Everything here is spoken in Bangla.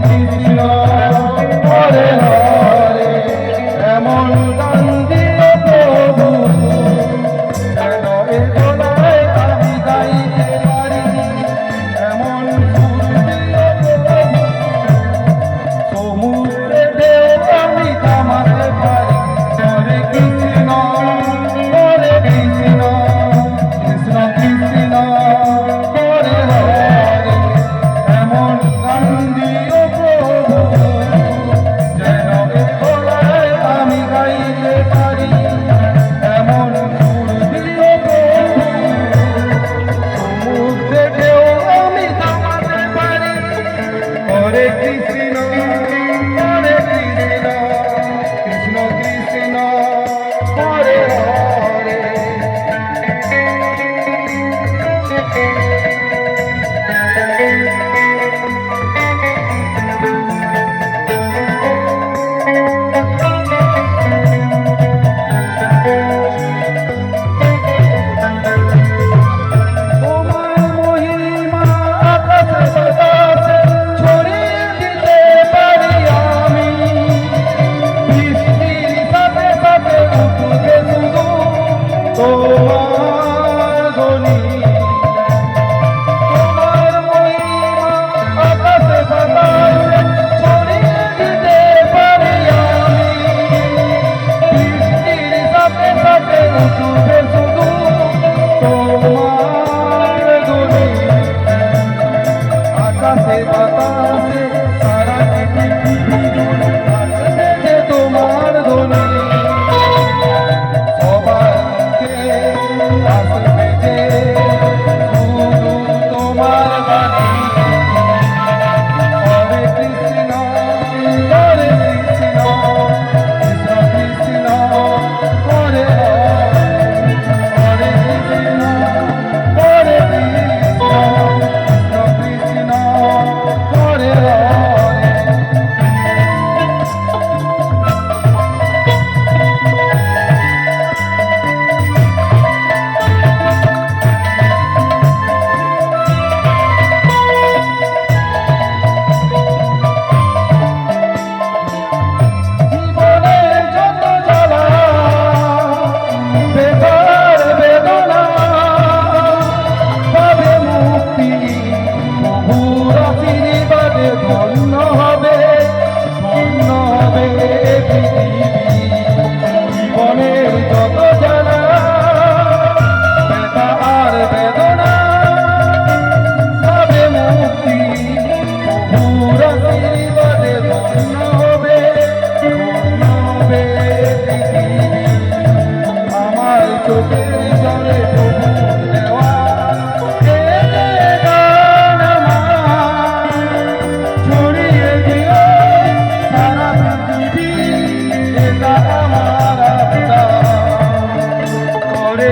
কৃষ্ণ হরে হরে এমন গান দিও প্রভু যেন এ গলায় আমি গাইতে পারি এমন সুর দিও প্রভু সমুদ্রে ঢেউ আমি থামাতে পারি হরে কৃষ্ণ কৃষ্ণ কৃষ্ণ হরে হরে এমন গান দিও প্রভু যেন এ গলায় আমি গাইতে পারি এমন সুর দিও প্রভু সমুদ্রে ঢেউ আমি থামাতে পারি হরে কৃষ্ণ কৃষ্ণ কৃষ্ণ হরে হরে তোমার মহিমা আকাশে বাতাসে ছড়িয়ে দিতে পারি আমি বৃষ্টির সাথে সাথে উঠবে শুধু তোমার ধ্বনি তোমার মহিমা আকাশে বাতাসে ছড়িয়ে দিতে পারি আমি বৃষ্টির সাথে সাথে উঠবে শুধু তোমার ধ্বনি আকাশে বাতাসে সারা পৃথিবী জুড়ে আসবে যে তোমার ধ্বনি সবাইকে আসবে যে শুধু তোমার বাণী হরে কৃষ্ণ কৃষ্ণ কৃষ্ণ হরে হরে কৃষ্ণ হরে কৃষ্ণ কৃষ্ণ হরে হরে জীবনের যত জ্বালা বেদনার বেদনা পাবে মুক্তি প্রভুর আশীর্বাদে ধন্য হবে পৃথিবী জীবনের যত জ্বালা ব্যথা আর বেদনা পাবে মুক্তি প্রভুর আশীর্বাদে ধন্য হবে পৃথিবী আমার চোখের জলে প্রভু দেওয়া এ যে গান আমার ছড়িয়ে দিও সারা পৃথিবী এটা আমার আত্মা করে